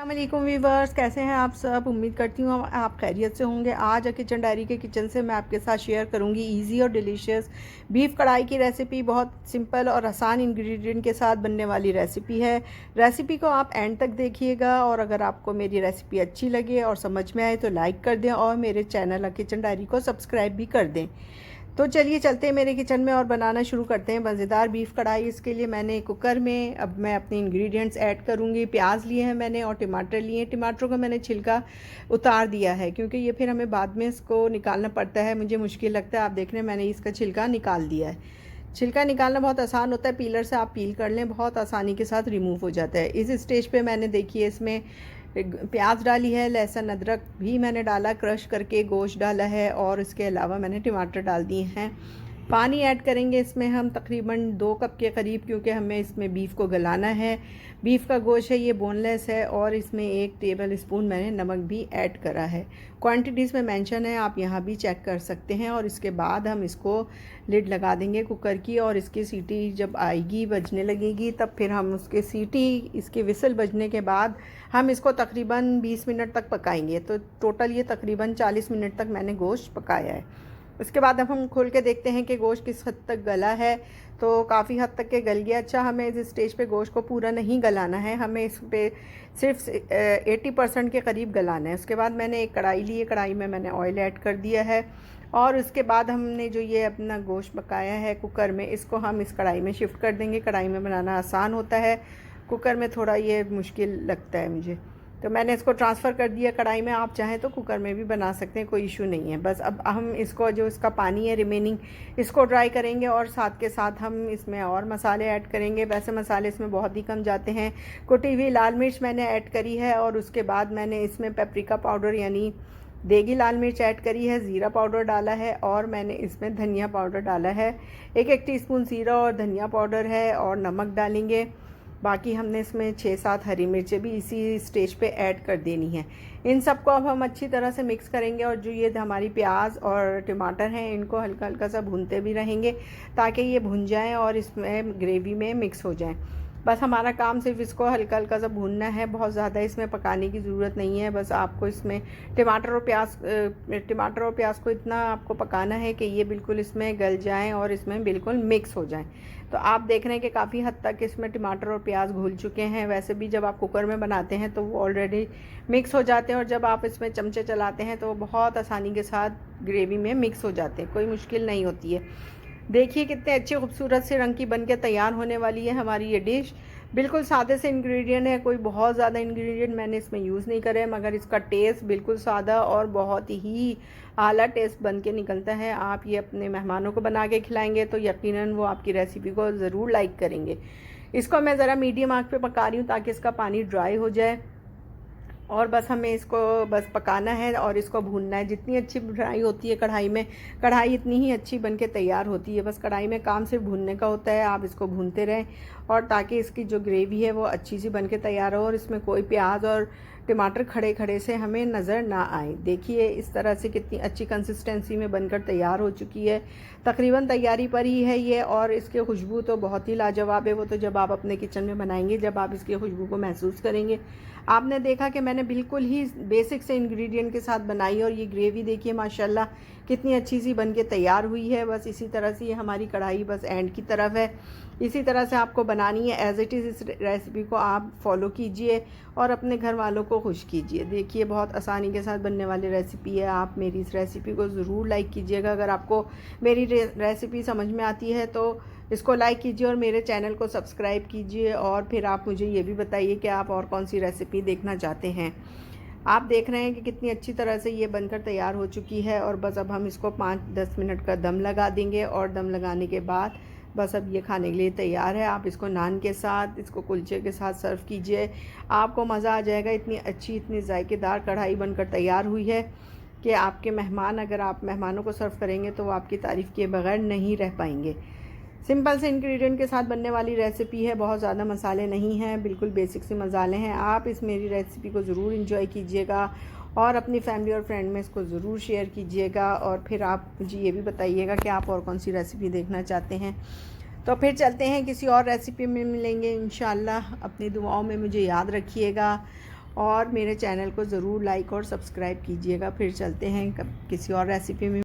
अस्सलामुअलैकुम वीवर्स, कैसे हैं आप सब। उम्मीद करती हूँ आप खैरियत से होंगे। आज किचन डायरी के किचन से मैं आपके साथ शेयर करूँगी इजी और डिलीशियस बीफ कढ़ाई की रेसिपी। बहुत सिंपल और आसान इंग्रेडिएंट के साथ बनने वाली रेसिपी है। रेसिपी को आप एंड तक देखिएगा और अगर आपको मेरी रेसिपी अच्छी लगे और समझ में आए तो लाइक कर दें और मेरे चैनल किचन डायरी को सब्सक्राइब भी कर दें। तो चलिए चलते हैं मेरे किचन में और बनाना शुरू करते हैं मज़ेदार बीफ कढ़ाई। इसके लिए मैंने कुकर में अब मैं अपने इंग्रेडिएंट्स ऐड करूँगी। प्याज लिए हैं मैंने और टमाटर लिए हैं। टमाटरों का मैंने छिलका उतार दिया है क्योंकि ये फिर हमें बाद में इसको निकालना पड़ता है, मुझे मुश्किल लगता है। आप देख रहे हैं मैंने इसका छिलका निकाल दिया है। छिलका निकालना बहुत आसान होता है, पीलर से आप पील कर लें, बहुत आसानी के साथ रिमूव हो जाता है। इस स्टेज पे मैंने देखिए इसमें प्याज डाली है, लहसुन अदरक भी मैंने डाला, क्रश करके गोश्त डाला है और इसके अलावा मैंने टमाटर डाल दिए हैं। पानी ऐड करेंगे इसमें हम तकरीबन 2 कप के करीब, क्योंकि हमें इसमें बीफ को गलाना है। बीफ का गोश्त है ये बोनलेस है और इसमें 1 टेबल स्पून मैंने नमक भी ऐड करा है। क्वांटिटीज़ में मेंशन है, आप यहाँ भी चेक कर सकते हैं। और इसके बाद हम इसको लिड लगा देंगे कुकर की और इसकी सीटी जब आएगी बजने लगेगी तब फिर हम उसके सीटी इसके विसल बजने के बाद हम इसको तकरीबन 20 मिनट तक पकाएंगे। तो टोटल ये तकरीबन 40 मिनट तक मैंने गोश्त पकाया है। उसके बाद अब हम खोल के देखते हैं कि गोश्त किस हद तक गला है। तो काफ़ी हद तक के गल गया। अच्छा, हमें इस स्टेज पे गोश्त को पूरा नहीं गलाना है, हमें इस पे सिर्फ 80% के करीब गलाना है। उसके बाद मैंने एक कढ़ाई ली है, कढ़ाई में मैंने ऑयल ऐड कर दिया है और उसके बाद हमने जो ये अपना गोश्त पकाया है कुकर में, इसको हम इस कढ़ाई में शिफ्ट कर देंगे। कढ़ाई में बनाना आसान होता है, कुकर में थोड़ा ये मुश्किल लगता है मुझे। तो मैंने इसको ट्रांसफ़र कर दिया कढ़ाई में। आप चाहें तो कुकर में भी बना सकते हैं, कोई इशू नहीं है। बस अब हम इसको जो इसका पानी है रिमेनिंग, इसको ड्राई करेंगे और साथ के साथ हम इसमें और मसाले ऐड करेंगे। वैसे मसाले इसमें बहुत ही कम जाते हैं। कुटी हुई लाल मिर्च मैंने ऐड करी है और उसके बाद मैंने इसमें पेपरिका पाउडर यानी देगी लाल मिर्च ऐड करी है, ज़ीरा पाउडर डाला है और मैंने इसमें धनिया पाउडर डाला है। 1-1 टीस्पून ज़ीरा और धनिया पाउडर है और नमक डालेंगे। बाकी हमने इसमें 6-7 हरी मिर्चें भी इसी स्टेज पे ऐड कर देनी है। इन सबको अब हम अच्छी तरह से मिक्स करेंगे और जो ये हमारी प्याज और टमाटर हैं इनको हल्का हल्का सा भूनते भी रहेंगे ताकि ये भुन जाएं और इसमें ग्रेवी में मिक्स हो जाएं। बस हमारा काम सिर्फ इसको हल्का हल्का सा भूनना है, बहुत ज़्यादा इसमें पकाने की ज़रूरत नहीं है। बस आपको इसमें टमाटर और प्याज को इतना आपको पकाना है कि ये बिल्कुल इसमें गल जाएं और इसमें बिल्कुल मिक्स हो जाएं। तो आप देख रहे हैं कि काफ़ी हद तक इसमें टमाटर और प्याज घुल चुके हैं। वैसे भी जब आप कुकर में बनाते हैं तो वो ऑलरेडी मिक्स हो जाते हैं और जब आप इसमें चमचे चलाते हैं तो वो बहुत आसानी के साथ ग्रेवी में मिक्स हो जाते हैं, कोई मुश्किल नहीं होती है। देखिए कितने अच्छे खूबसूरत से रंग की बन के तैयार होने वाली है हमारी ये डिश। बिल्कुल सादे से इंग्रेडिएंट है, कोई बहुत ज़्यादा इंग्रेडिएंट मैंने इसमें यूज़ नहीं करे, मगर इसका टेस्ट बिल्कुल सादा और बहुत ही आला टेस्ट बन के निकलता है। आप ये अपने मेहमानों को बना के खिलाएंगे तो यकीनन वो आपकी रेसिपी को ज़रूर लाइक करेंगे। इसको मैं ज़रा मीडियम आंच पे पका रही हूँ ताकि इसका पानी ड्राई हो जाए और बस हमें इसको बस पकाना है और इसको भूनना है। जितनी अच्छी ड्राई होती है कढ़ाई में, कढ़ाई इतनी ही अच्छी बन के तैयार होती है। बस कढ़ाई में काम सिर्फ भूनने का होता है, आप इसको भूनते रहें और ताकि इसकी जो ग्रेवी है वो अच्छी सी बन के तैयार हो और इसमें कोई प्याज और टमाटर खड़े खड़े से हमें नज़र ना आए। देखिए इस तरह से कितनी अच्छी कंसिस्टेंसी में बनकर तैयार हो चुकी है। तकरीबन तैयारी पर ही है ये और इसकी खुशबू तो बहुत ही लाजवाब है। वो तो जब आप अपने किचन में बनाएंगे जब आप इसकी खुशबू को महसूस करेंगे। आपने देखा कि मैंने बिल्कुल ही बेसिक से इंग्रेडिएंट के साथ बनाई और ये ग्रेवी देखिए माशाल्लाह कितनी अच्छी सी बन के तैयार हुई है। बस इसी तरह से ये हमारी कढ़ाई बस एंड की तरफ है। इसी तरह से आपको बनानी है, एज़ इट इज़ इस रेसिपी को आप फॉलो कीजिए और अपने घर वालों को खुश कीजिए। देखिए बहुत आसानी के साथ बनने वाली रेसिपी है। आप मेरी इस रेसिपी को ज़रूर लाइक कीजिएगा। अगर आपको मेरी रेसिपी समझ में आती है तो इसको लाइक कीजिए और मेरे चैनल को सब्सक्राइब कीजिए और फिर आप मुझे ये भी बताइए कि आप और कौन सी रेसिपी देखना चाहते हैं। आप देख रहे हैं कि कितनी अच्छी तरह से ये बनकर तैयार हो चुकी है और बस अब हम इसको 5-10 मिनट का दम लगा देंगे और दम लगाने के बाद बस अब ये खाने के लिए तैयार है। आप इसको नान के साथ, इसको कुलचे के साथ सर्व कीजिए, आपको मज़ा आ जाएगा। इतनी अच्छी इतनी जायकेदार कढ़ाई बनकर तैयार हुई है कि आपके मेहमान, अगर आप मेहमानों को सर्व करेंगे तो वो आपकी तारीफ़ किए बगैर नहीं रह पाएंगे। सिंपल से इंग्रेडिएंट के साथ बनने वाली रेसिपी है, बहुत ज़्यादा मसाले नहीं हैं, बिल्कुल बेसिक से मसाले हैं। आप इस मेरी रेसिपी को ज़रूर इंजॉय कीजिएगा और अपनी फैमिली और फ्रेंड में इसको ज़रूर शेयर कीजिएगा और फिर आप मुझे ये भी बताइएगा कि आप और कौन सी रेसिपी देखना चाहते हैं। तो फिर चलते हैं, किसी और रेसिपी में मिलेंगे इंशाल्लाह। अपनी दुआओं में मुझे याद रखिएगा और मेरे चैनल को ज़रूर लाइक और सब्सक्राइब कीजिएगा। फिर चलते हैं किसी और रेसिपी में।